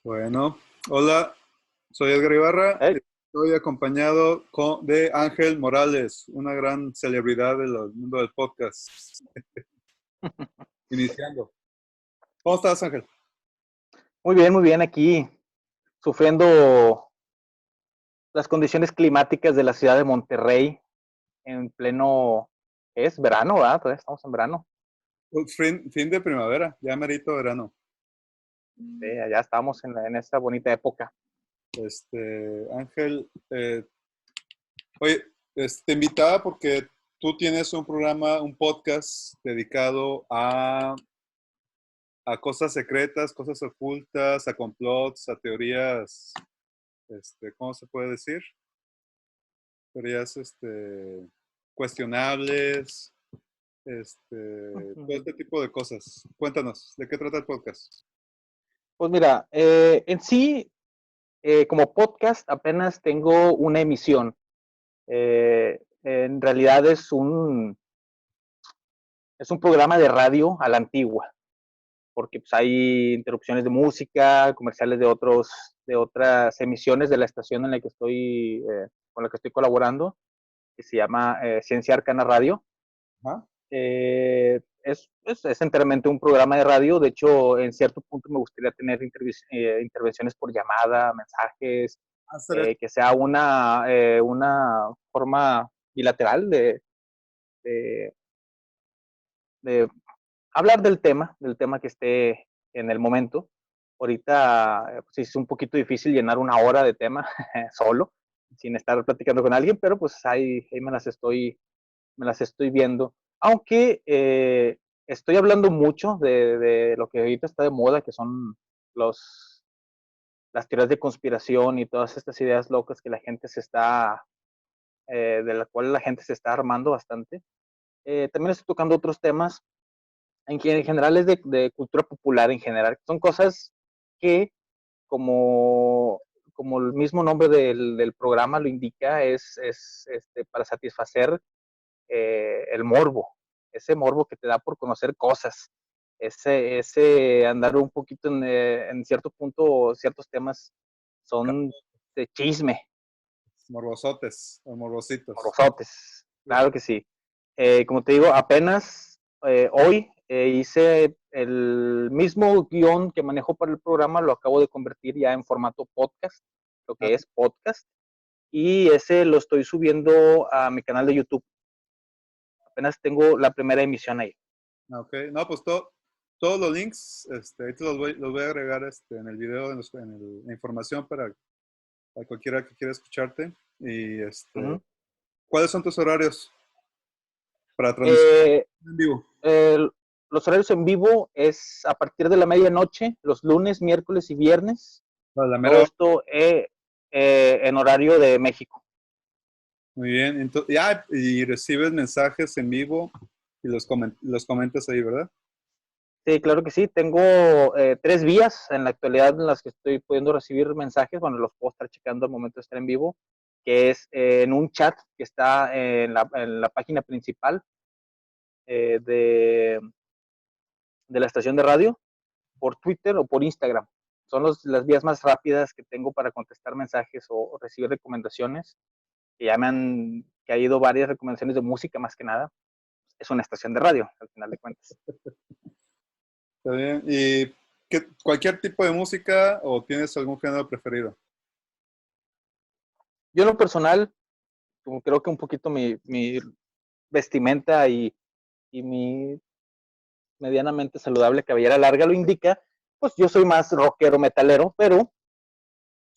Bueno, hola, soy Edgar Ibarra. Hey, Estoy acompañado de Ángel Morales, una gran celebridad del mundo del podcast. Iniciando. ¿Cómo estás, Ángel? muy bien, aquí sufriendo las condiciones climáticas de la ciudad de Monterrey en pleno, es verano, ¿verdad? Todavía estamos en verano. Fin de primavera, ya merito verano. Allá estamos en esta bonita época. Ángel, oye, te invitaba porque tú tienes un programa, un podcast dedicado a cosas secretas, cosas ocultas, a complots, a teorías, ¿cómo se puede decir? Teorías cuestionables, todo Ujú. este tipo de cosas. Cuéntanos, ¿de qué trata el podcast? Pues mira, en sí, como podcast apenas tengo una emisión. En realidad es un programa de radio a la antigua, porque pues, hay interrupciones de música, comerciales de otras emisiones de la estación en la que con la que estoy colaborando, que se llama Ciencia Arcana Radio. Ajá. Es enteramente un programa de radio. De hecho, en cierto punto me gustaría tener intervenciones por llamada, mensajes, Hacer que sea una forma bilateral de, de hablar del tema que esté en el momento. Ahorita pues, es un poquito difícil llenar una hora de tema solo, sin estar platicando con alguien, pero pues ahí me las estoy viendo. Aunque estoy hablando mucho de lo que ahorita está de moda, que son los, las teorías de conspiración y todas estas ideas locas que la gente de la cual la gente se está armando bastante. También estoy tocando otros temas en general es de cultura popular en general. Son cosas que, como, como el mismo nombre del programa lo indica, para satisfacer el morbo, ese morbo que te da por conocer cosas, ese andar un poquito en cierto punto, ciertos temas son de chisme, morbosotes o morbositos. morbosotes, claro que sí. Como te digo, apenas hoy hice el mismo guión que manejo para el programa, lo acabo de convertir ya en formato podcast, lo Ah, que es podcast, y ese lo estoy subiendo a mi canal de YouTube. Apenas tengo la primera emisión ahí. ok, no, pues todos los links, ahí te los voy a agregar en el video, la información para cualquiera que quiera escucharte. Y Uh -huh. ¿cuáles son tus horarios para transmisión eh, en vivo? eh, los horarios en vivo es a partir de la medianoche, los lunes, miércoles y viernes. A la mera Todo hora. esto en horario de México. Muy bien. Y recibes mensajes en vivo y los comentas ahí, ¿verdad? Sí, claro que sí. Tengo 3 vías en la actualidad en las que estoy pudiendo recibir mensajes. Bueno, los puedo estar checando al momento de estar en vivo, que es en un chat que está en la página principal eh, de, de la estación de radio, por Twitter o por Instagram. Son las vías más rápidas que tengo para contestar mensajes o recibir recomendaciones. Que ya me han caído varias recomendaciones de música, más que nada. Es una estación de radio, al final de cuentas. Está bien. ¿Y cualquier tipo de música o tienes algún género preferido? Yo en lo personal, como creo que un poquito mi vestimenta y mi medianamente saludable cabellera larga lo indica, pues yo soy más rockero, metalero, pero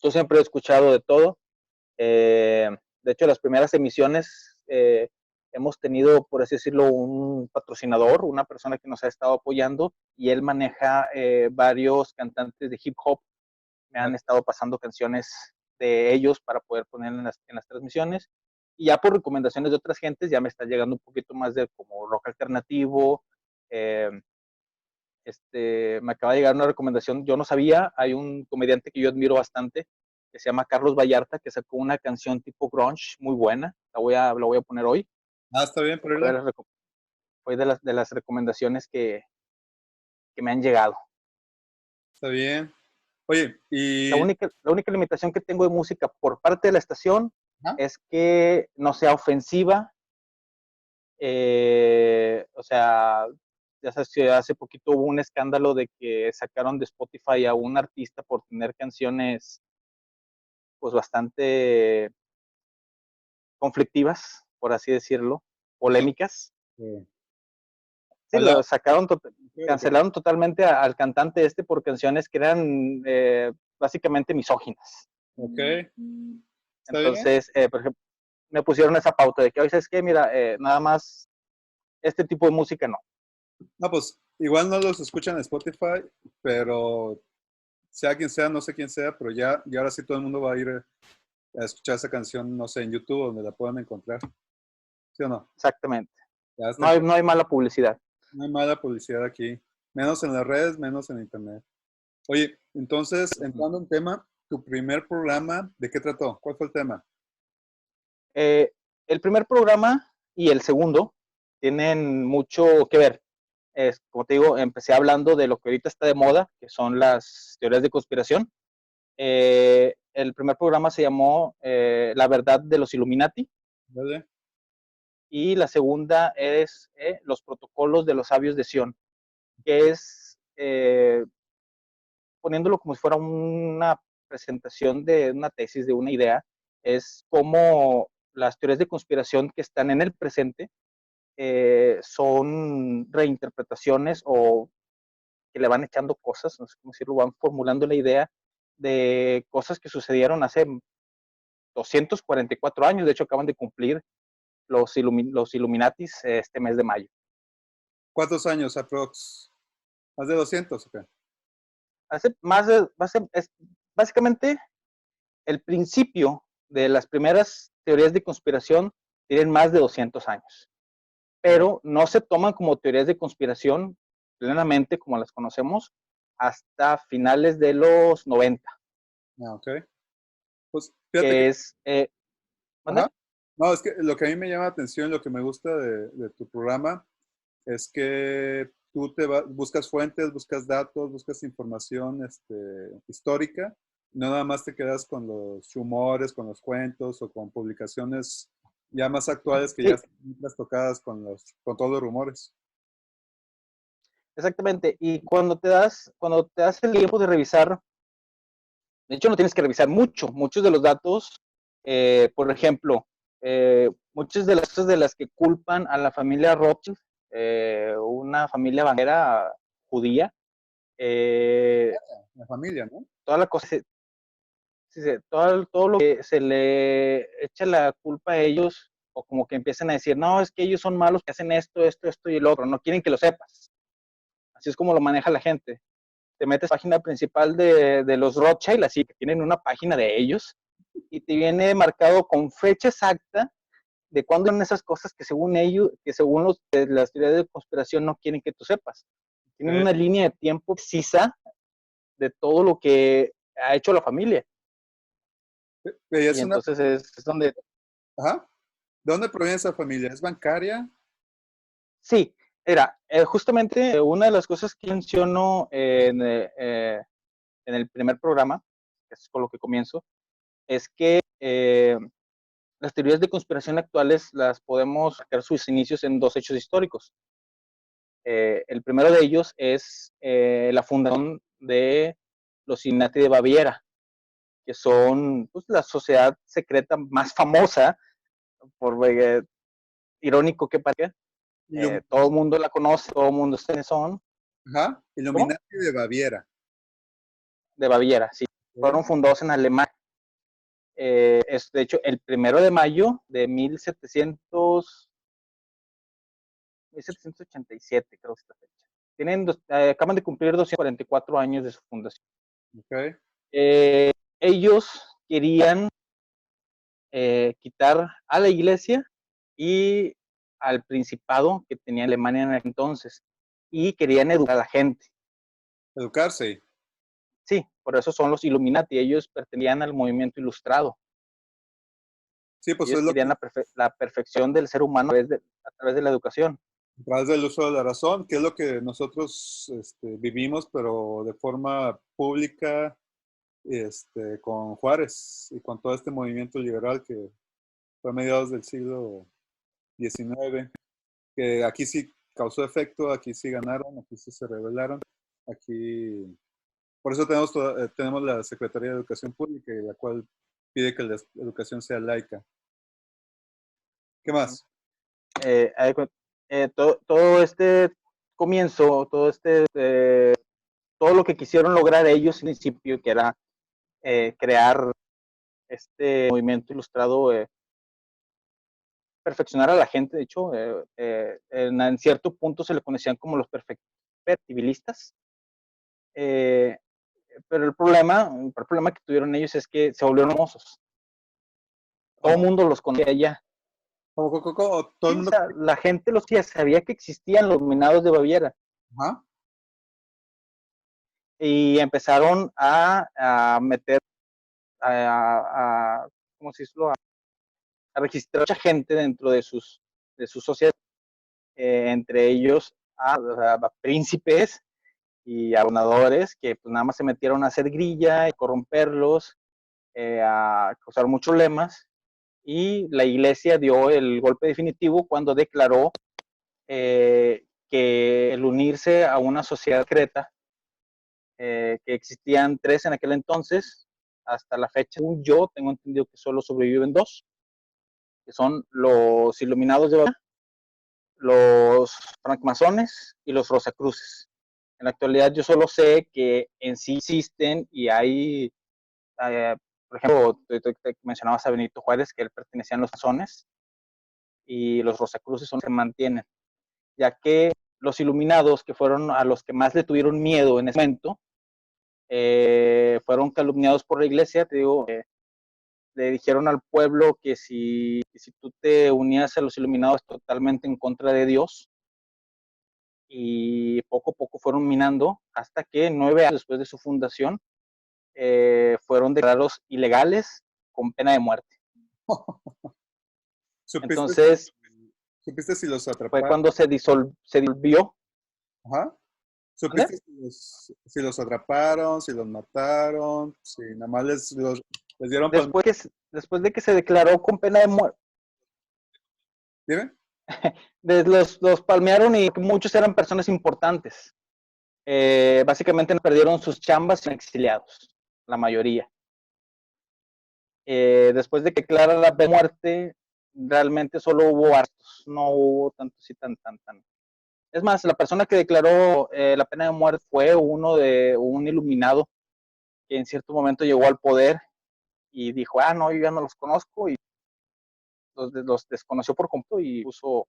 yo siempre he escuchado de todo. De hecho, las primeras emisiones hemos tenido, por así decirlo, un patrocinador, una persona que nos ha estado apoyando y él maneja varios cantantes de hip hop. Me han estado pasando canciones de ellos para poder poner en las transmisiones. Y ya por recomendaciones de otras gentes, ya me está llegando un poquito más de como rock alternativo. Eh, Me acaba de llegar una recomendación, yo no sabía, hay un comediante que yo admiro bastante, que se llama Carlos Vallarta, que sacó una canción tipo grunge muy buena, la voy a poner hoy. Ah, está bien, por Fue de de las recomendaciones que me han llegado. Está bien. Oye, La y... única, la única limitación que tengo de música por parte de la estación Ajá. es que no sea ofensiva. O sea, ya sabes que hace poquito hubo un escándalo de que sacaron de Spotify a un artista por tener canciones pues bastante conflictivas, por así decirlo, Entonces, polémicas. eh, Sí, habla... lo sacaron, Ok, cancelaron totalmente al cantante este por canciones que eran básicamente misóginas. ok, está bien. Entonces, por ejemplo, me pusieron esa pauta de que, oye, ¿sabes qué? Mira, nada más este tipo de música no. No, pues igual no los escuchan en Spotify, pero sea quien sea, no sé quién sea, pero ya ahora sí todo el mundo va a ir a escuchar esa canción, no sé, en YouTube, donde la puedan encontrar. ¿Sí o no? Exactamente. Ya está No hay, no hay mala publicidad. no hay mala publicidad aquí. Menos en las redes, menos en internet. Oye, entonces, Uh-huh. entrando en tema, tu primer programa, ¿de qué trató? ¿Cuál fue el tema? Eh, el primer programa y el segundo tienen mucho que ver. Como te digo, empecé hablando de lo que ahorita está de moda, que son las teorías de conspiración. El primer programa se llamó La verdad de los Illuminati ¿Vale? y la segunda es Los protocolos de los sabios de Sion, que es poniéndolo como si fuera una presentación de una tesis, de una idea, es como las teorías de conspiración que están en el presente son reinterpretaciones o que le van echando cosas, no sé cómo decirlo, van formulando la idea de cosas que sucedieron hace 244 años, de hecho acaban de cumplir los Illuminatis este mes de mayo. ¿Cuántos años aprox? ¿Más de 200? Ok. Hace más es básicamente el principio de las primeras teorías de conspiración tienen más de 200 años, Ok. pero no se toman como teorías de conspiración plenamente como las conocemos hasta finales de los 90, Ah, ok. Pues fíjate que, que es, ajá. ¿mande? No, es que lo que a mí me llama la atención, lo que me gusta de tu programa, es que tú buscas fuentes, buscas datos, buscas información histórica, no nada más te quedas con los rumores, con los cuentos o con publicaciones ya más actuales que ya Sí, están tocadas con todos los rumores. exactamente. Y cuando te das el tiempo de revisar, de hecho no tienes que revisar muchos de los datos, por ejemplo, muchas de las cosas de las que culpan a la familia Rothschild, una familia banquera judía, eh, La familia, ¿no? toda la cosa, todo lo que se le echa la culpa a ellos, o como que empiezan a decir, no, es que ellos son malos, que hacen esto y el otro, no quieren que lo sepas. Así es como lo maneja la gente. Te metes a la página principal de los Rothschild, así que tienen una página de ellos, y te viene marcado con fecha exacta de cuándo eran esas cosas que según ellos, que según las teorías de conspiración no quieren que tú sepas. Tienen Ok. una línea de tiempo precisa de todo lo que ha hecho la familia. Y Y es una, entonces es donde, ajá. ¿De dónde proviene esa familia? ¿Es bancaria? sí, era justamente una de las cosas que menciono en el primer programa, que es con lo que comienzo, es que las teorías de conspiración actuales las podemos sacar sus inicios en dos hechos históricos. El primero de ellos es la fundación de los Illuminati de Baviera, que son pues, la sociedad secreta más famosa, por irónico que parezca. Ilum- Todo el mundo la conoce, todo el mundo sabe son. ajá. ¿Cómo? Illuminati de Baviera. De Baviera, sí. Ok. Fueron fundados en Alemania. Es de hecho el primero de mayo de 1787, creo que es esta fecha. Acaban de cumplir 244 años de su fundación. Ok. Ellos querían quitar a la iglesia y al principado que tenía Alemania en aquel entonces y querían educar a la gente. Educarse. Sí, por eso son los Illuminati. Ellos pertenecían al movimiento ilustrado. Sí, pues es Ellos lo que querían la perfección del ser humano a través de la educación. a través del uso de la razón, que es lo que nosotros vivimos, pero de forma pública con Juárez y con todo este movimiento liberal que fue a mediados del siglo XIX, que aquí sí causó efecto, aquí sí ganaron, aquí sí se rebelaron, aquí... Por eso tenemos la Secretaría de Educación Pública, la cual pide que la educación sea laica. ¿Qué más? Todo este comienzo, todo lo que quisieron lograr ellos en principio, que era crear este movimiento ilustrado, perfeccionar a la gente. De hecho, en cierto punto se le conocían como los perfectibilistas. Pero el problema que tuvieron ellos es que se volvieron famosos. Todo el mundo los conocía ya. ¿Cómo? Todo el Sí, o mundo... sea, la gente los ya sabía que existían los Minados de Baviera. Ajá. Y empezaron a meter, ¿cómo se dice? A registrar mucha gente dentro de sus sociedades, entre ellos a príncipes y a gobernadores que pues nada más se metieron a hacer grilla, a corromperlos, a causar muchos problemas, y la iglesia dio el golpe definitivo cuando declaró que el unirse a una sociedad secreta, que existían 3 en aquel entonces, hasta la fecha, yo tengo entendido que solo sobreviven 2, que son los Iluminados de Baviera, los francmasones y los rosacruces. En la actualidad yo solo sé que en sí existen y hay, por ejemplo, te mencionabas a Benito Juárez, que él pertenecía a los masones, y los rosacruces son los que mantienen, ya que los iluminados, que fueron a los que más le tuvieron miedo en ese momento, fueron calumniados por la iglesia. Te digo, le dijeron al pueblo que si tú te unías a los iluminados totalmente en contra de Dios, y poco a poco fueron minando hasta que 9 años después de su fundación fueron declarados ilegales con pena de muerte. ¿Supiste, Entonces ¿supiste si los fue atraparon? cuando se disolvió. Ajá. ¿Vale? ¿Supiste si los atraparon, si los mataron, si nada más les dieron palmas? Después de que se declaró con pena de muerte, ¿Dime? los palmearon, y muchos eran personas importantes. Básicamente perdieron sus chambas y fueron exiliados, la mayoría. Después de que declara la pena de muerte, realmente solo hubo hartos, no hubo tantos y tan. Es más, la persona que declaró la pena de muerte fue un iluminado que en cierto momento llegó al poder y dijo, no, yo ya no los conozco, y los desconoció por completo y puso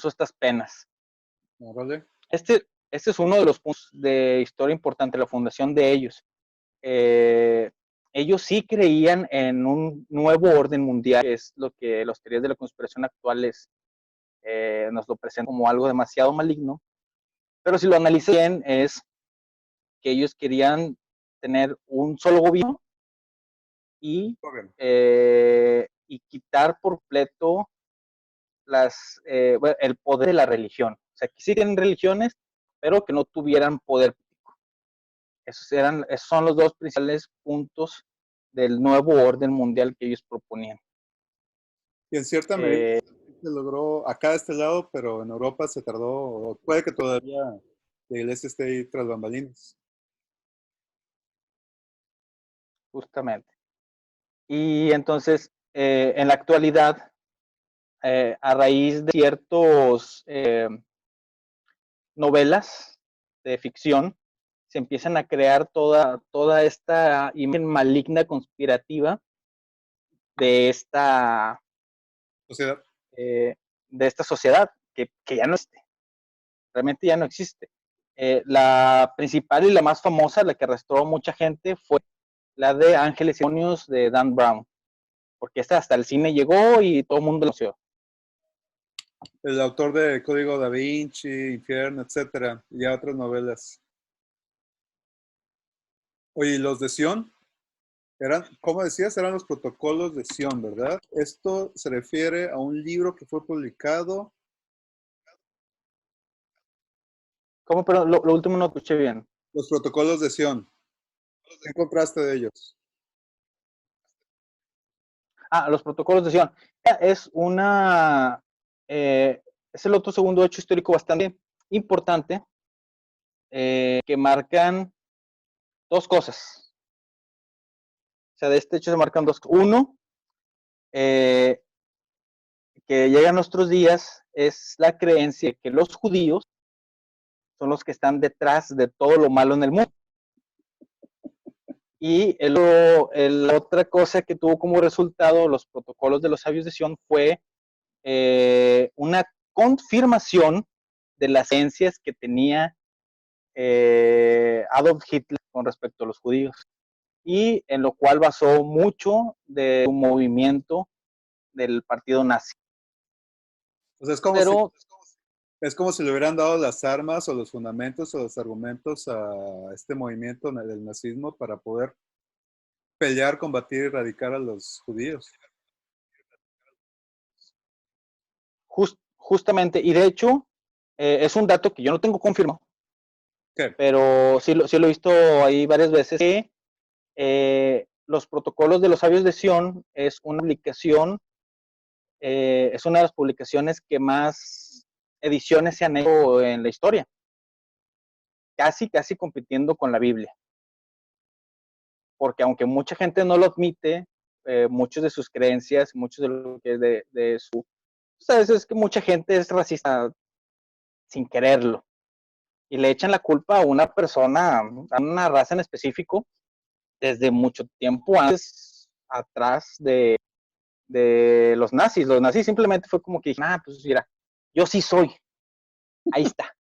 estas penas. Órale. Este es uno de los puntos de historia importante, la fundación de ellos. Ellos sí creían en un nuevo orden mundial, que es lo que las teorías de la conspiración actuales nos lo presentan como algo demasiado maligno. Pero si lo analizan bien, es que ellos querían tener un solo gobierno y quitar por completo el poder de la religión. O sea, que sí tienen religiones, pero que no tuvieran poder político. Esos son los 2 principales puntos del nuevo orden mundial que ellos proponían. Y en cierta medida se logró acá de este lado, pero en Europa se tardó, o puede que todavía la iglesia esté ahí tras bambalinas. Justamente. Y entonces, en la actualidad, a raíz de ciertos novelas de ficción, se empiezan a crear toda esta imagen maligna, conspirativa de esta Sociedad. Sociedad que ya no existe, realmente ya no existe. La principal y la más famosa, la que arrastró a mucha gente, fue la de Ángeles y Demonios de Dan Brown, porque esta hasta el cine llegó y todo el mundo lo conoció. El autor de Código Da Vinci, Infierno, etcétera, y otras novelas. Oye, ¿y los de Sion? Eran, ¿cómo decías? Eran los protocolos de Sion, ¿verdad? Esto se refiere a un libro que fue publicado. ¿Cómo? Pero lo último no escuché bien. Los protocolos de Sion. ¿Qué encontraste de ellos? Los protocolos de Sion. Es una, es el otro segundo hecho histórico bastante importante que marcan dos cosas. O sea, de este hecho se marcan dos. Uno, que llega a nuestros días es la creencia de que los judíos son los que están detrás de todo lo malo en el mundo. Y la otra cosa que tuvo como resultado los protocolos de los sabios de Sion fue una confirmación de las creencias que tenía Adolf Hitler con respecto a los judíos, y en lo cual basó mucho de su movimiento del partido nazi. O sea, Pero es como si le hubieran dado las armas o los fundamentos o los argumentos a este movimiento del nazismo para poder pelear, combatir y erradicar a los judíos. Justamente, y de hecho, es un dato que yo no tengo confirmado, ¿Qué? pero sí lo he visto ahí varias veces, que los protocolos de los sabios de Sion es una publicación, es una de las publicaciones que más ediciones se han hecho en la historia, casi compitiendo con la Biblia. Porque aunque mucha gente no lo admite, muchas de sus creencias, muchos de lo que es de su... ¿Sabes? Es que mucha gente es racista sin quererlo y le echan la culpa a una persona, a una raza en específico, desde mucho tiempo antes, atrás de los nazis. Los nazis simplemente fue como que, pues mira, yo sí soy, ahí está,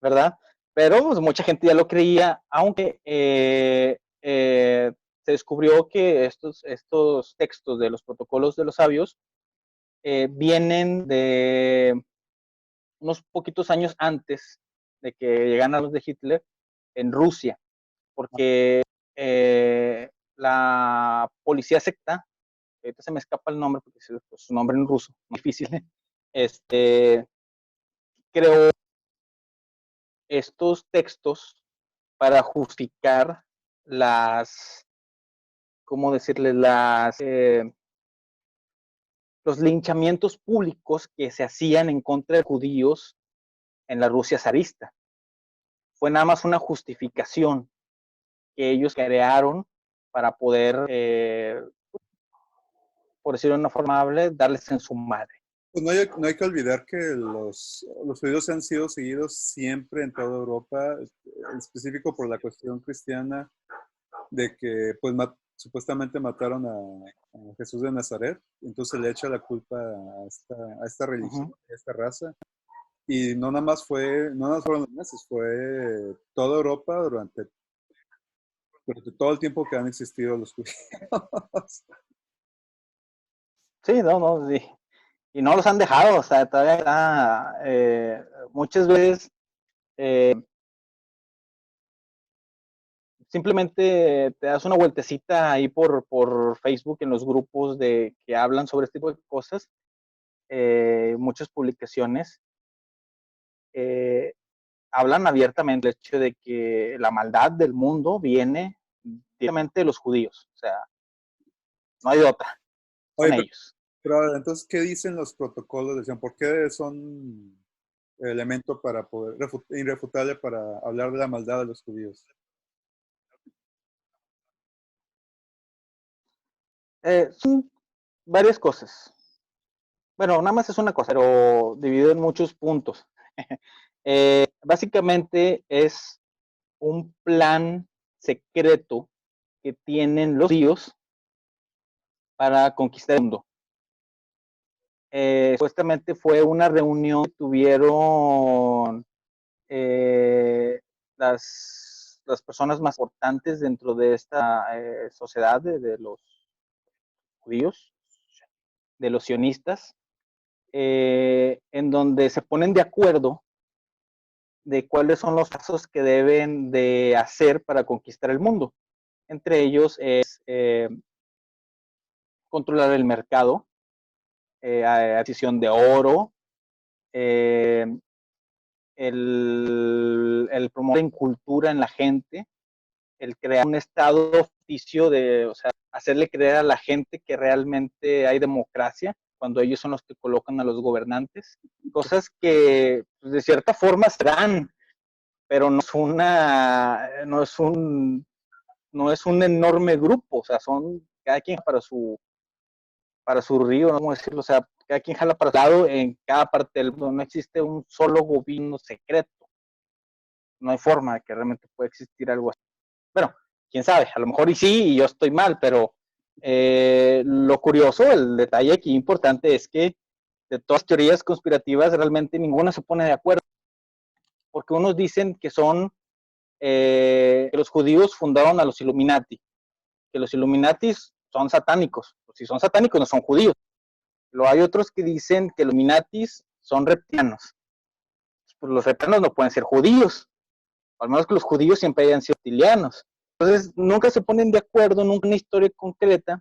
¿verdad? Pero pues, mucha gente ya lo creía, aunque se descubrió que estos textos de los protocolos de los sabios vienen de unos poquitos años antes de que llegaran los de Hitler en Rusia, porque la policía secta, ahorita se me escapa el nombre porque es su nombre en ruso, muy difícil, creó estos textos para justificar las, ¿cómo decirles? Los linchamientos públicos que se hacían en contra de judíos en la Rusia zarista. Fue nada más una justificación que ellos crearon para poder, por decirlo de una forma amable, darles en su madre. Pues no hay que olvidar que los judíos han sido seguidos siempre en toda Europa, en específico por la cuestión cristiana de que pues supuestamente mataron a Jesús de Nazaret, entonces le echa la culpa a esta religión, a esta raza. Y no nada más fueron los nazis, fue toda Europa durante todo el tiempo que han existido los judíos. Sí, no, sí. Y no los han dejado, o sea, todavía está, muchas veces simplemente te das una vueltecita ahí por Facebook en los grupos que hablan sobre este tipo de cosas, muchas publicaciones hablan abiertamente del hecho de que la maldad del mundo viene directamente de los judíos, o sea, no hay otra, son Oye, ellos. pero entonces, ¿qué dicen los protocolos? Decían, ¿por qué son elemento para poder, irrefutable para hablar de la maldad de los judíos? Son varias cosas. Bueno, nada más es una cosa, pero dividido en muchos puntos. Básicamente es un plan secreto que tienen los judíos para conquistar el mundo. Supuestamente fue una reunión que tuvieron las personas más importantes dentro de esta sociedad de los judíos, de los sionistas, en donde se ponen de acuerdo de cuáles son los pasos que deben de hacer para conquistar el mundo. Entre ellos es controlar el mercado, adquisición de oro, el promover en cultura en la gente, el crear un estado ficticio de, o sea, hacerle creer a la gente que realmente hay democracia, cuando ellos son los que colocan a los gobernantes. Cosas que pues, de cierta forma se dan, pero no es un enorme grupo, o sea, son cada quien para su río, ¿no? ¿Cómo decirlo? O sea, cada quien jala para su lado en cada parte del mundo, no existe un solo gobierno secreto, no hay forma de que realmente pueda existir algo así. Bueno, quién sabe, a lo mejor y sí, y yo estoy mal, pero lo curioso, el detalle aquí importante es que de todas las teorías conspirativas realmente ninguna se pone de acuerdo, porque unos dicen que son que los judíos fundaron a los Illuminati, que los Illuminatis son satánicos, pues si son satánicos no son judíos. Luego hay otros que dicen que los Illuminatis son reptilianos, pues los reptilianos no pueden ser judíos, al menos que los judíos siempre hayan sido reptilianos. Entonces, nunca se ponen de acuerdo, nunca una historia concreta,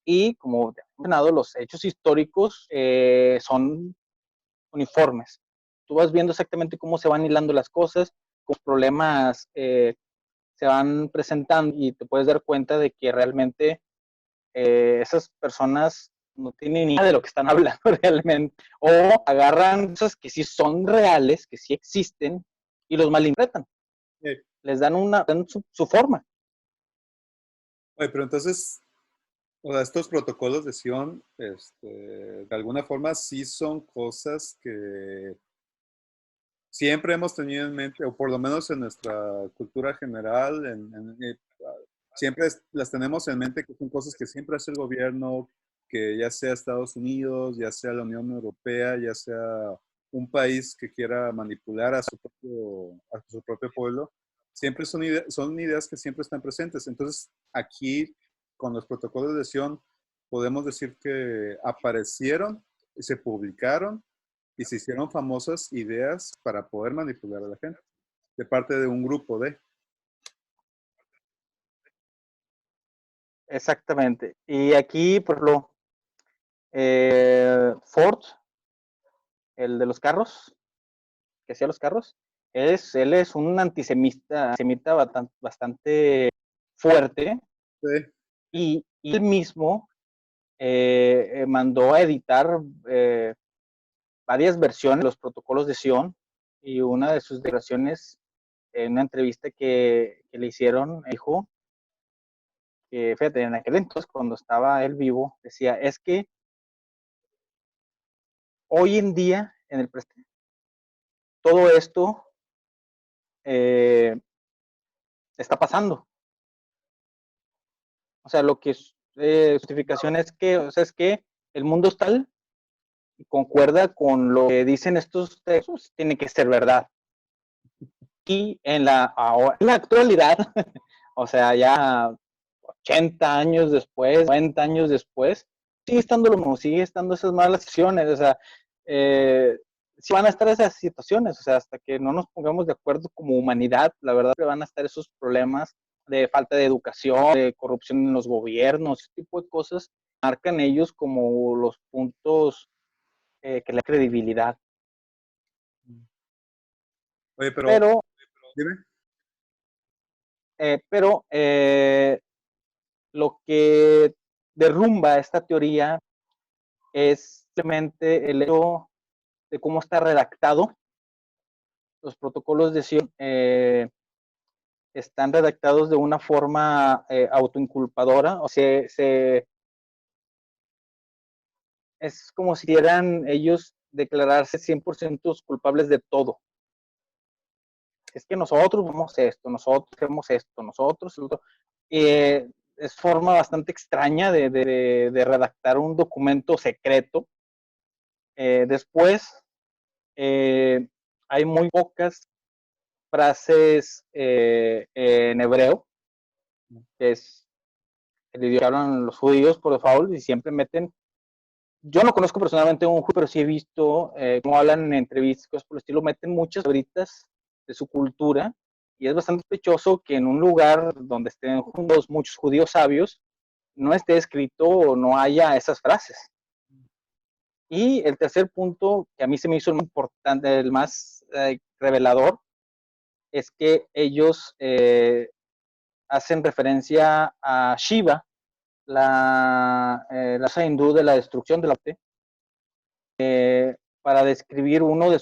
y como he mencionado, los hechos históricos son uniformes. Tú vas viendo exactamente cómo se van hilando las cosas, cómo los problemas se van presentando y te puedes dar cuenta de que realmente esas personas no tienen ni idea de lo que están hablando realmente, o agarran cosas que sí son reales, que sí existen, y los malinterpretan. Sí. Les dan su forma. Oye, pero entonces, o sea, estos protocolos de Sion, de alguna forma sí son cosas que siempre hemos tenido en mente, o por lo menos en nuestra cultura general, siempre las tenemos en mente, que son cosas que siempre hace el gobierno, que ya sea Estados Unidos, ya sea la Unión Europea, ya sea un país que quiera manipular a su propio pueblo, siempre son ideas que siempre están presentes. Entonces, aquí, con los protocolos de Sion, podemos decir que aparecieron y se publicaron y se hicieron famosas ideas para poder manipular a la gente, de parte de un grupo de... Exactamente. Y aquí, por lo Ford, el de los carros, que hacía los carros, él es un antisemita bastante fuerte, Sí, y él mismo mandó a editar varias versiones de los protocolos de Sion, y una de sus declaraciones en una entrevista que le hicieron, dijo que, fíjate, en aquel entonces, cuando estaba él vivo, decía, es que hoy en día, en el presente, todo esto eh, está pasando. O sea, lo que es justificación es que, o sea, es que el mundo es tal y concuerda con lo que dicen estos textos, tiene que ser verdad. Y en la actualidad, o sea, ya 80 años después, 90 años después, sigue estando lo mismo, sigue estando esas malas situaciones, o sea, sí van a estar esas situaciones, o sea, hasta que no nos pongamos de acuerdo como humanidad, la verdad que van a estar esos problemas de falta de educación, de corrupción en los gobiernos, ese tipo de cosas, marcan ellos como los puntos que le dan credibilidad. oye, pero Pero, dime. pero lo que derrumba esta teoría es simplemente el hecho de cómo está redactado. Los protocolos de Sion están redactados de una forma autoinculpadora, o sea, es como si quieran ellos declararse 100% culpables de todo. Es que nosotros vamos esto, nosotros hacemos esto, nosotros lo otro. Es forma bastante extraña de redactar un documento secreto. Después, hay muy pocas frases en hebreo, que es el idioma que hablan los judíos, por default, y siempre meten. Yo no conozco personalmente un judío, pero sí he visto cómo hablan en entrevistas, cosas por el estilo, meten muchas horitas de su cultura, y es bastante sospechoso que en un lugar donde estén juntos muchos judíos sabios, no esté escrito o no haya esas frases. Y el tercer punto, que a mí se me hizo el más importante, el más revelador, es que ellos hacen referencia a Shiva, la diosa hindú de la destrucción de la muerte, para describir uno de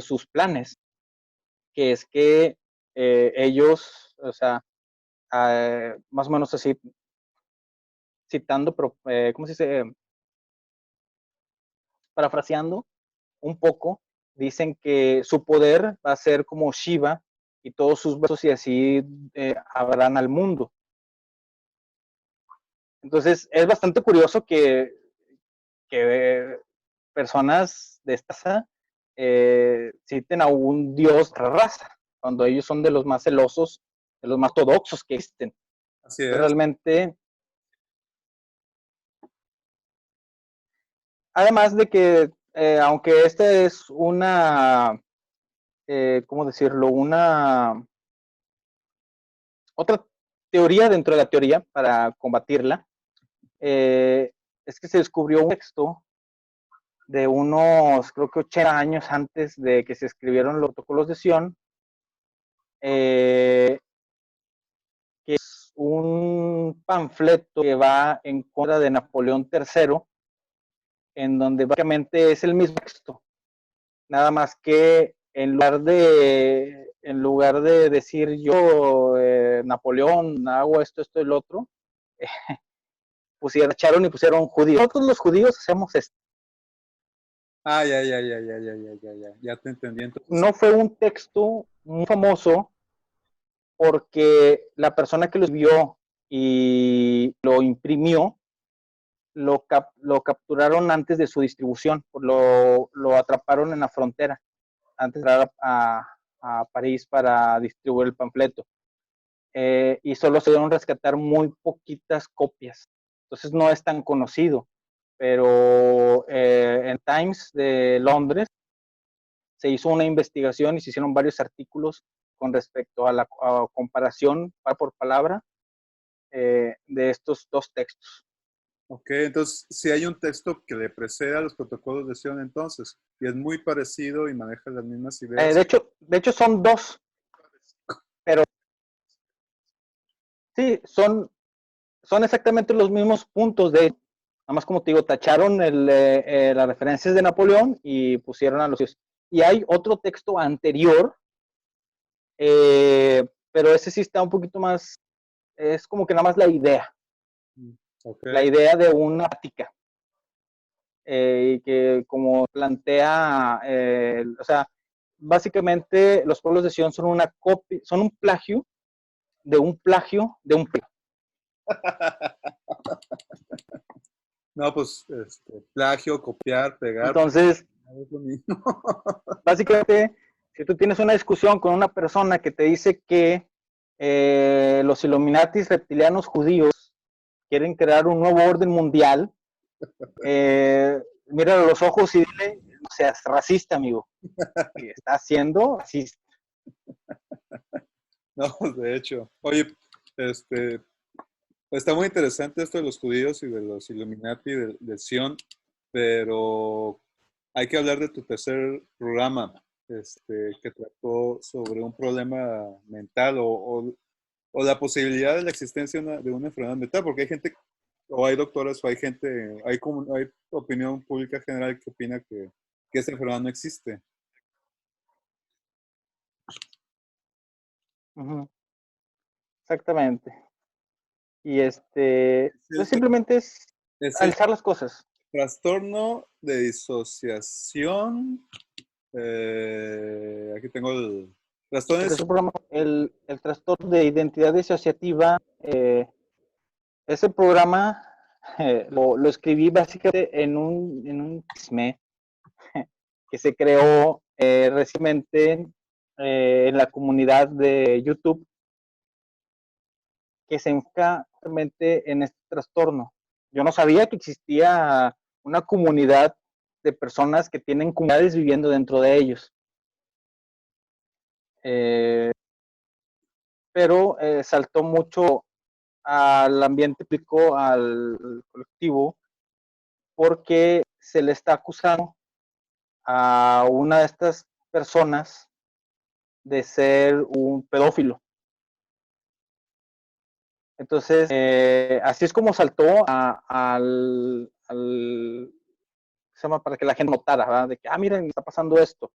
sus planes, que es que ellos, o sea, más o menos así, citando, pero, ¿cómo se dice? Parafraseando un poco, dicen que su poder va a ser como Shiva y todos sus brazos y así habrán al mundo. Entonces, es bastante curioso que personas de esta citen a un dios de raza, cuando ellos son de los más celosos, de los más ortodoxos que existen. Así es. Realmente, además de que, aunque esta es una, ¿cómo decirlo? Otra teoría dentro de la teoría para combatirla, es que se descubrió un texto de unos, creo que 80 años antes de que se escribieron los protocolos de Sion, que es un panfleto que va en contra de Napoleón III, en donde básicamente es el mismo texto, nada más que en lugar de decir yo, Napoleón, hago esto, esto y lo otro, echaron y pusieron judíos. Nosotros los judíos hacemos esto. Ah, ya te entendí. Entonces, No fue un texto muy famoso porque la persona que lo vio y lo imprimió, lo capturaron antes de su distribución, lo atraparon en la frontera, antes de entrar a París para distribuir el panfleto. Y solo se dieron rescatar muy poquitas copias. Entonces no es tan conocido. Pero en Times de Londres se hizo una investigación y se hicieron varios artículos con respecto a la comparación por palabra de estos dos textos. ok, entonces si hay un texto que le precede a los protocolos de Sion entonces, y es muy parecido y maneja las mismas ideas. De hecho son dos, pero sí, son exactamente los mismos puntos de, nada más como te digo, tacharon las referencias de Napoleón y pusieron a los... Y hay otro texto anterior, pero ese sí está un poquito más, es como que nada más Okay. la idea de una práctica, y que como plantea, o sea, básicamente los pueblos de Sion son una copia, son un plagio de un plagio de un plagio. No, pues plagio, copiar, pegar, pues, Entonces, es lo mismo. básicamente, si tú tienes una discusión con una persona que te dice que los Illuminatis reptilianos judíos quieren crear un nuevo orden mundial, míralo a los ojos y dile, no seas racista, amigo. Y está siendo racista. No, de hecho. Oye, está muy interesante esto de los judíos y de los Illuminati, de Sion, pero hay que hablar de tu tercer programa, que trató sobre un problema mental o la posibilidad de la existencia de una enfermedad mental, porque hay gente, o hay doctores, o hay gente, hay opinión pública general que opina que esta enfermedad no existe. Uh-huh. Exactamente. Y Es pues simplemente es el alzar las cosas. trastorno de disociación. Aquí tengo el trastorno de... El trastorno de identidad disociativa, ese programa lo escribí básicamente en un chisme que se creó recientemente en la comunidad de YouTube, que se enfoca realmente en este trastorno. Yo no sabía que existía una comunidad de personas que tienen comunidades viviendo dentro de ellos. Pero saltó mucho al ambiente público, al colectivo, porque se le está acusando a una de estas personas de ser un pedófilo. Entonces, así es como saltó se llama, para que la gente notara, ¿verdad? De que, miren, está pasando esto.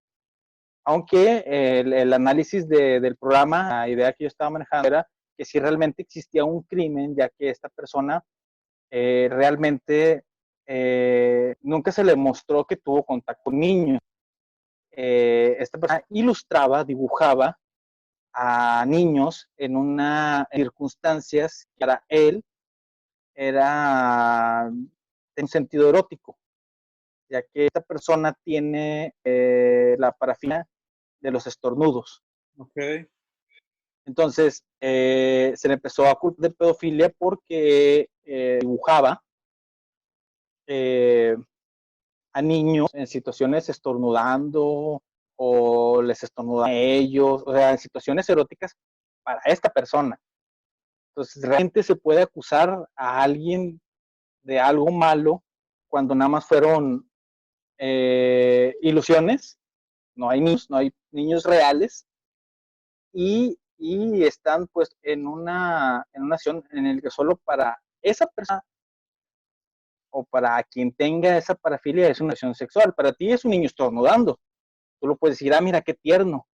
Aunque el análisis del programa, la idea que yo estaba manejando era que si realmente existía un crimen, ya que esta persona realmente nunca se le mostró que tuvo contacto con niños. Esta persona ilustraba, dibujaba a niños en unas circunstancias que para él era en un sentido erótico, ya que esta persona tiene la parafilia de los estornudos. Ok. Entonces, se le empezó a culpar de pedofilia porque dibujaba a niños en situaciones estornudando o les estornudaban a ellos, o sea, en situaciones eróticas para esta persona. Entonces, realmente se puede acusar a alguien de algo malo cuando nada más fueron ilusiones, no hay niños reales y están pues en una acción en el que solo para esa persona o para quien tenga esa parafilia es una acción sexual. Para ti es un niño estornudando. Tú lo puedes decir, mira qué tierno,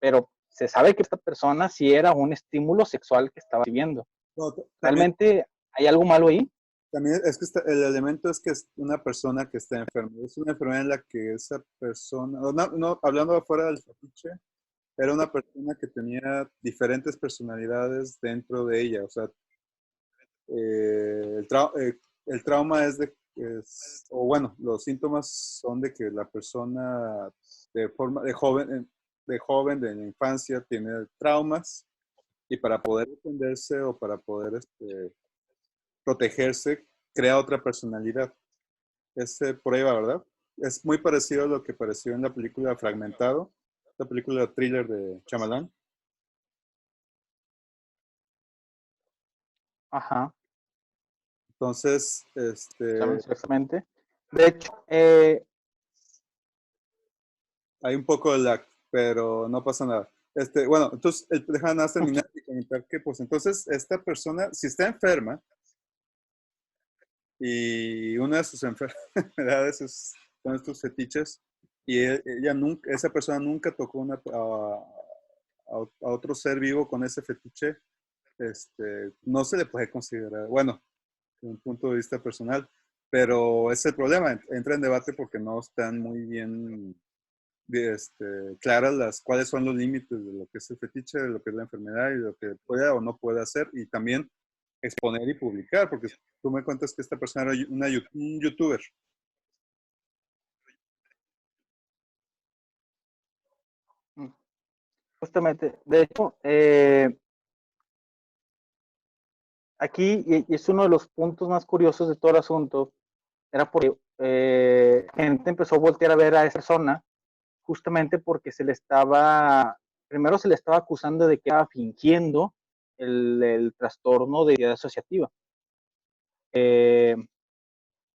pero se sabe que esta persona sí era un estímulo sexual que estaba viviendo. No, también, ¿Realmente hay algo malo ahí? también es que el elemento es que es una persona que está enferma. Es una enfermedad en la que esa persona, no, hablando afuera del fetiche, era una persona que tenía diferentes personalidades dentro de ella. O sea, el trauma o bueno, los síntomas son de que la persona de forma de joven, de la infancia, tiene traumas y para poder defenderse o para poder protegerse, crea otra personalidad. Por ahí va, ¿verdad? Es muy parecido a lo que pareció en la película Fragmentado, la película thriller de Shyamalan. Ajá, Entonces, exactamente. De hecho, hay un poco de lag, pero no pasa nada. Bueno, entonces, déjame terminar y comentar que, pues, entonces, esta persona, si está enferma y una de sus enfermedades son estos fetiches, y ella nunca, esa persona nunca tocó a otro ser vivo con ese fetiche, no se le puede considerar, bueno, de un punto de vista personal, pero ese es el problema, entra en debate porque no están muy bien claras cuáles son los límites de lo que es el fetiche, de lo que es la enfermedad y de lo que puede o no puede hacer, y también exponer y publicar, porque tú me cuentas que esta persona era un youtuber. justamente, de hecho, aquí y es uno de los puntos más curiosos de todo el asunto, era porque gente empezó a voltear a ver a esa persona justamente porque primero se le estaba acusando de que estaba fingiendo el trastorno de identidad asociativa. Eh,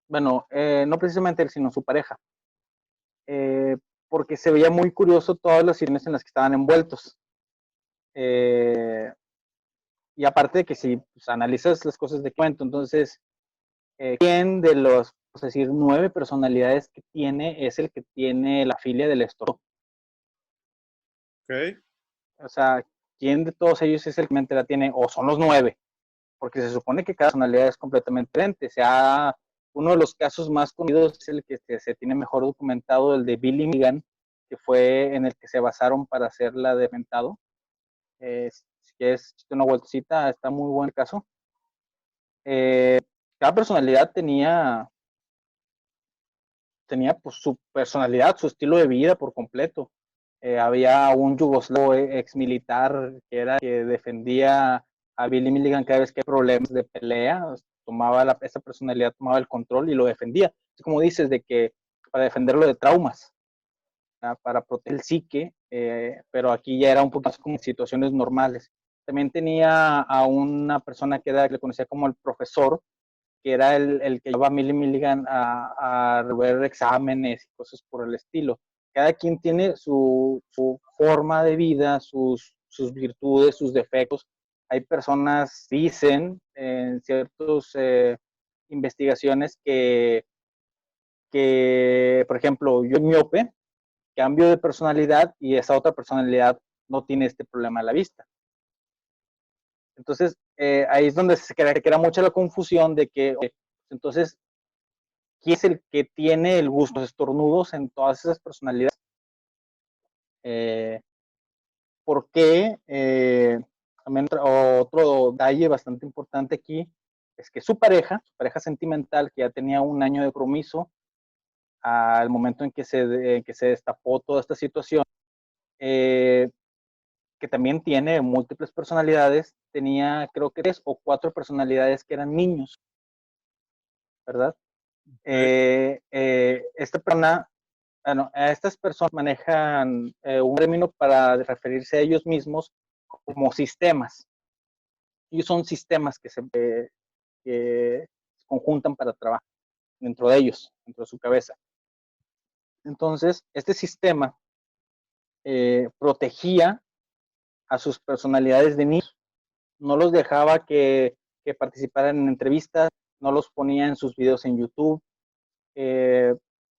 bueno, no precisamente él, sino su pareja, eh, porque se veía muy curioso todas las situaciones en las que estaban envueltos. Eh, y aparte de que si pues, analizas las cosas de cuento, entonces, ¿quién de los, es decir, 9 personalidades que tiene es el que tiene la filia del estorbo? ¿Ok? O sea, ¿quién de todos ellos es el que la tiene? O son los 9, porque se supone que cada personalidad es completamente diferente. O sea, uno de los casos más conocidos es el que se tiene mejor documentado, el de Billy Milligan, que fue en el que se basaron para hacer la de Mentado. Que es una vueltecita, está muy buen caso. Cada personalidad tenía pues, su personalidad, su estilo de vida por completo. Había un yugoslavo ex militar que defendía a Billy Milligan cada vez que hay problemas de pelea, esa personalidad tomaba el control y lo defendía. Es como dices, de que para defenderlo de traumas, para proteger el psique, pero aquí ya era un poco más como situaciones normales. También tenía a una persona que le conocía como el profesor, que era el que llevaba a Millie Milligan a ver exámenes y cosas por el estilo. Cada quien tiene su forma de vida, sus virtudes, sus defectos, hay personas, dicen en ciertas investigaciones por ejemplo, yo miope, cambio de personalidad y esa otra personalidad no tiene este problema de la vista. Entonces, ahí es donde se crea mucha la confusión de que, entonces, ¿quién es el que tiene el gusto de estornudos en todas esas personalidades? ¿Por qué? También otro detalle bastante importante aquí es que su pareja sentimental, que ya tenía un año de compromiso, al momento en que se destapó toda esta situación, que también tiene múltiples personalidades, tenía creo que 3 o 4 personalidades que eran niños, ¿verdad? Esta persona, bueno, estas personas manejan un término para referirse a ellos mismos como sistemas. Y son sistemas que se conjuntan para trabajar dentro de ellos, dentro de su cabeza. Entonces, este sistema protegía a sus personalidades de niños, no los dejaba que participaran en entrevistas, no los ponía en sus videos en YouTube,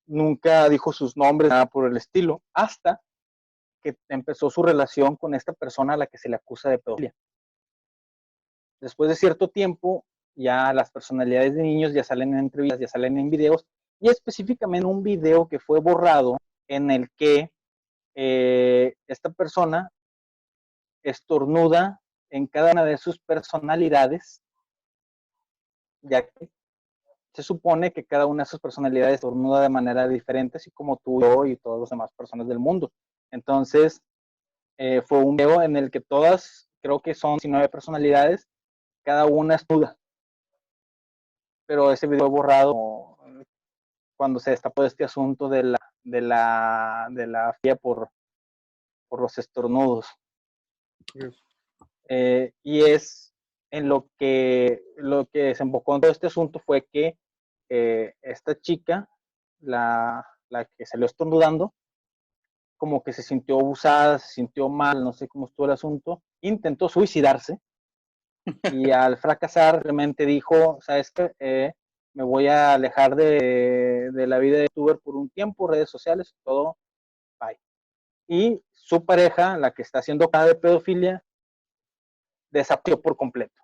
nunca dijo sus nombres, nada por el estilo, hasta que empezó su relación con esta persona a la que se le acusa de pedofilia. Después de cierto tiempo, ya las personalidades de niños ya salen en entrevistas, ya salen en videos, y específicamente un video que fue borrado en el que esta persona estornuda en cada una de sus personalidades, ya que se supone que cada una de sus personalidades estornuda de manera diferente, así como tú, yo y todas las demás personas del mundo. Entonces, fue un video en el que todas, creo que son 19 personalidades, cada una estornuda. Pero ese video fue borrado cuando se destapó este asunto de la FIA por los estornudos. Y es en lo que desembocó en todo este asunto fue que esta chica, la que salió estornudando, como que se sintió abusada, se sintió mal, no sé cómo estuvo el asunto, intentó suicidarse y al fracasar realmente dijo, ¿sabes qué? Me voy a alejar de la vida de youtuber por un tiempo, redes sociales, todo, bye. Y su pareja, la que está haciendo cara de pedofilia, desapareció por completo.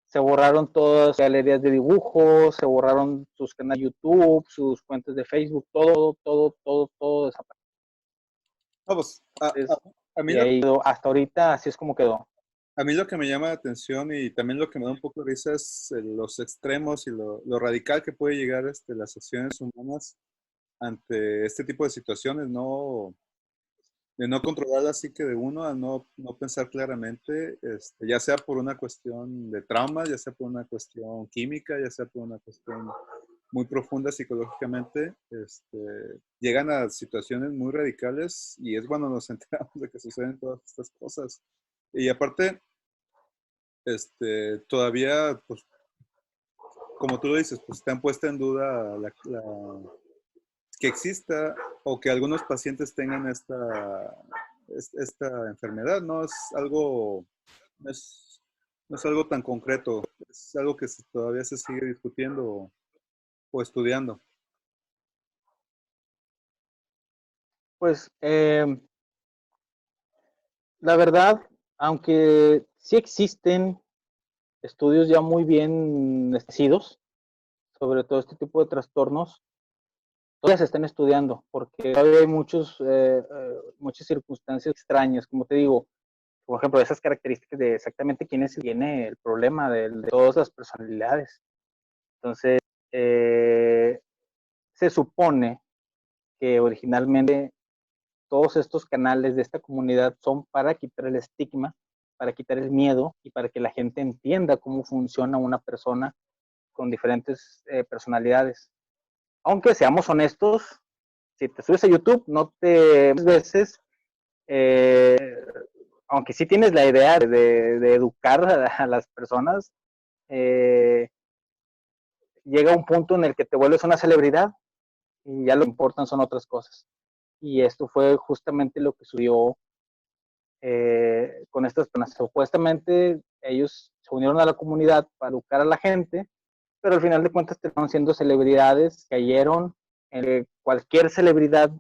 Se borraron todas sus galerías de dibujos, se borraron sus canales de YouTube, sus cuentas de Facebook, todo desapareció. No, pues, a mí y ahí quedó, hasta ahorita así es como quedó. A mí lo que me llama la atención y también lo que me da un poco de risa es los extremos y lo radical que puede llegar las acciones humanas ante este tipo de situaciones, ¿no? De no controlar así que de uno, a no pensar claramente, ya sea por una cuestión de trauma, ya sea por una cuestión química, ya sea por una cuestión muy profunda psicológicamente, llegan a situaciones muy radicales y es cuando nos enteramos de que suceden todas estas cosas. Y aparte, todavía, pues, como tú lo dices, pues están puesta en duda que exista o que algunos pacientes tengan esta enfermedad. No es algo, no es, no es algo tan concreto, es algo que todavía se sigue discutiendo o estudiando. Pues la verdad, aunque sí existen estudios ya muy bien establecidos sobre todo este tipo de trastornos, todavía se están estudiando porque todavía hay muchas circunstancias extrañas, como te digo, por ejemplo, esas características de exactamente quién tiene el problema de todas las personalidades. Entonces, se supone que originalmente todos estos canales de esta comunidad son para quitar el estigma, para quitar el miedo y para que la gente entienda cómo funciona una persona con diferentes personalidades. Aunque seamos honestos, si te subes a YouTube, no te veces, eh, aunque sí tienes la idea de educar a las personas, llega un punto en el que te vuelves una celebridad y ya lo que importan son otras cosas. Y esto fue justamente lo que sucedió con estas personas. Supuestamente ellos se unieron a la comunidad para educar a la gente, pero al final de cuentas terminaron siendo celebridades, cayeron en cualquier celebridad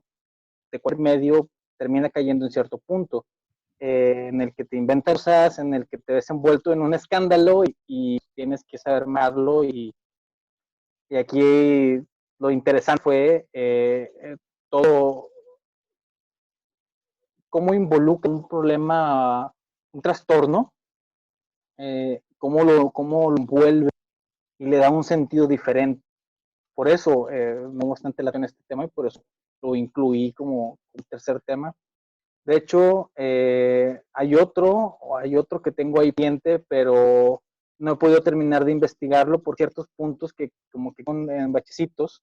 de cualquier medio termina cayendo en cierto punto, en el que te inventas cosas, en el que te ves envuelto en un escándalo y tienes que saber armarlo y aquí lo interesante fue todo cómo involucra un problema, un trastorno, cómo lo envuelve y le da un sentido diferente. Por eso me gusta bastante la pena este tema y por eso lo incluí como un tercer tema. De hecho, hay otro que tengo ahí pendiente, pero no he podido terminar de investigarlo por ciertos puntos que como que son en bachecitos,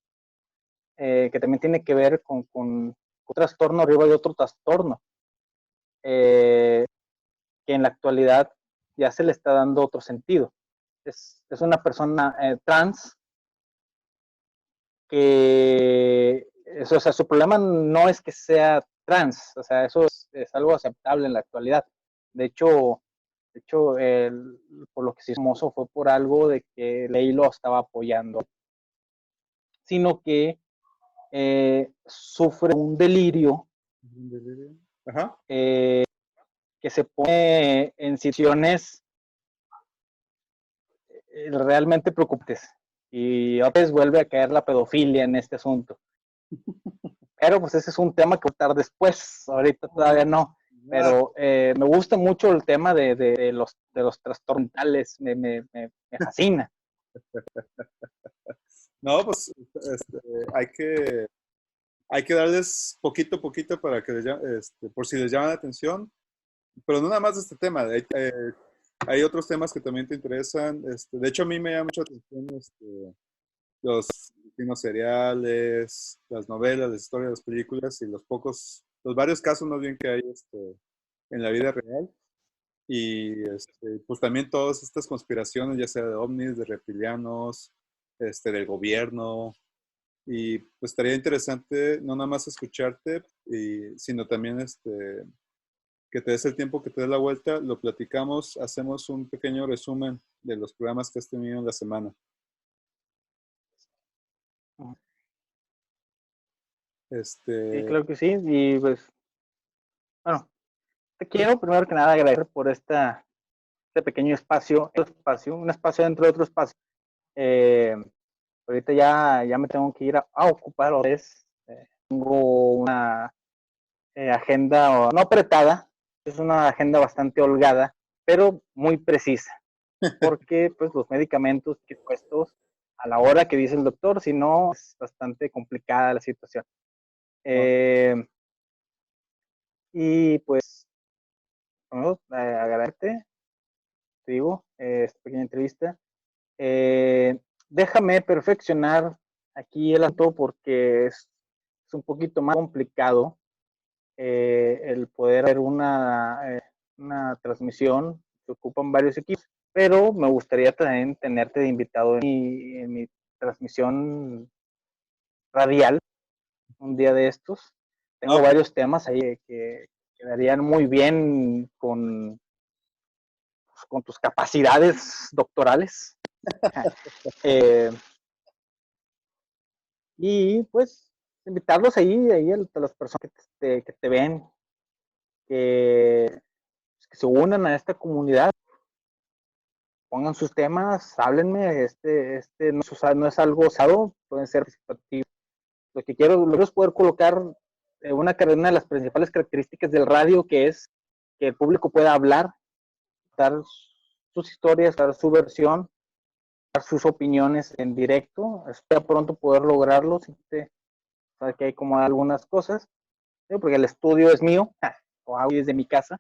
que también tiene que ver con un trastorno arriba de otro trastorno, que en la actualidad ya se le está dando otro sentido. Es una persona trans que, o sea, su problema no es que sea trans, o sea, eso es algo aceptable en la actualidad. De hecho, por lo que se hizo famoso fue por algo de que Ley lo estaba apoyando, sino que sufre un delirio Ajá. que se pone en situaciones realmente preocupantes. Y otra vez vuelve a caer la pedofilia en este asunto. Pero pues ese es un tema que voy a tratar después, ahorita todavía no. Pero me gusta mucho el tema de los trastornos mentales, me fascina. No, pues hay que darles poquito a poquito para que por si les llama la atención, pero no nada más de este tema. Hay otros temas que también te interesan. De hecho, a mí me llama mucho la atención los asesinos seriales, las novelas, las historias, las películas y los varios casos más bien que hay en la vida real. Y pues también todas estas conspiraciones, ya sea de ovnis, de reptilianos, del gobierno. Y pues estaría interesante no nada más escucharte, sino también que te des el tiempo, que te des la vuelta, lo platicamos, hacemos un pequeño resumen de los programas que has tenido en la semana. Sí, claro que sí. Y pues, bueno, te quiero primero que nada agradecer por este pequeño un espacio dentro de otro espacio. Ahorita ya me tengo que ir a ocupar otra vez. Tengo una agenda no apretada, es una agenda bastante holgada, pero muy precisa, porque pues los medicamentos que puestos a la hora que dice el doctor, si no, es bastante complicada la situación. No, Y pues, bueno, agradecerte, te digo, esta pequeña entrevista. Déjame perfeccionar aquí el asunto porque es un poquito más complicado el poder hacer una transmisión que ocupan varios equipos, pero me gustaría también tenerte de invitado en mi transmisión radial un día de estos. Tengo no, varios temas ahí que quedarían muy bien con tus capacidades doctorales. eh, y pues invitarlos ahí a las personas que te ven, que, que se unan a esta comunidad, pongan sus temas, háblenme, no es algo osado, pueden ser participativos. Lo que quiero es poder colocar una de las principales características del radio, que es que el público pueda hablar, dar sus historias, dar su versión, dar sus opiniones en directo. Espero pronto poder lograrlo, sabes que hay como algunas cosas, porque el estudio es mío, o es de mi casa,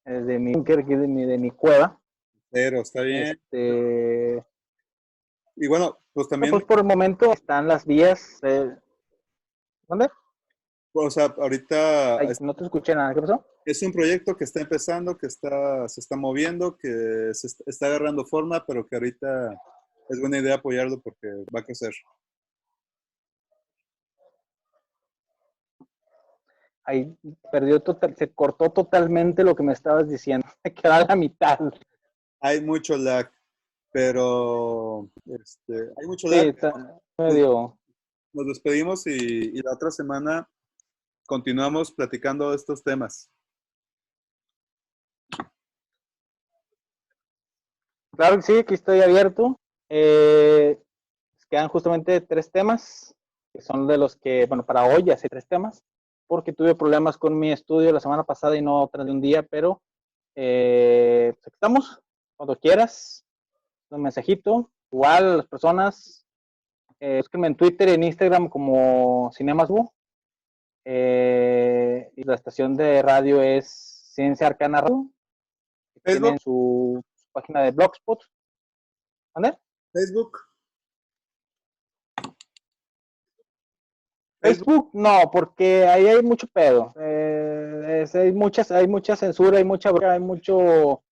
es de mi búnker, de mi cueva. pero está bien. Este, Y bueno, pues no, también, pues por el momento están las vías. ¿Dónde? o sea, ahorita Ay, no te escuché nada. ¿Qué pasó? es un proyecto que está empezando, se está moviendo, que está agarrando forma, pero que ahorita es buena idea apoyarlo porque va a crecer. ahí se cortó totalmente lo que me estabas diciendo. Me quedó a la mitad. Hay mucho lag, pero hay mucho Sí, lag. está Nos, medio. nos despedimos y la otra semana continuamos platicando de estos temas. Claro que sí, aquí estoy abierto. Quedan justamente 3 temas, que son de los que, bueno, para hoy ya sé 3 temas, porque tuve problemas con mi estudio la semana pasada y no tras de un día, pero pues aquí estamos, cuando quieras, un mensajito, igual a las personas, búsquenme en Twitter y en Instagram como CinemasBu, y la estación de radio es Ciencia Arcana Radio, Facebook, tienen su página de Blogspot. ¿Dónde? Facebook, Facebook. Facebook no, porque ahí hay mucho pedo. Hay mucha censura, hay mucha bronca, hay mucho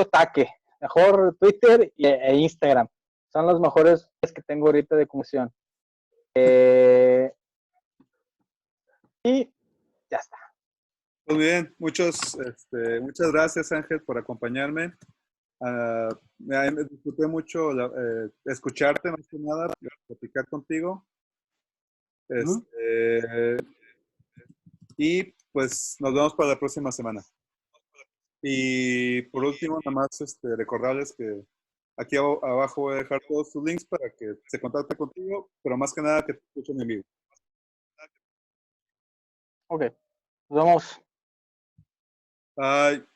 ataque. Mejor Twitter e Instagram. Son los mejores que tengo ahorita de comunicación. Y ya está. Muy bien, muchas gracias Ángel por acompañarme. Me disfruté mucho escucharte más que nada, platicar contigo. Y pues nos vemos para la próxima semana. Y por último, nada más recordarles que aquí abajo voy a dejar todos tus links para que se contacte contigo, pero más que nada que te escuchen en vivo. Ok, nos vemos. Bye.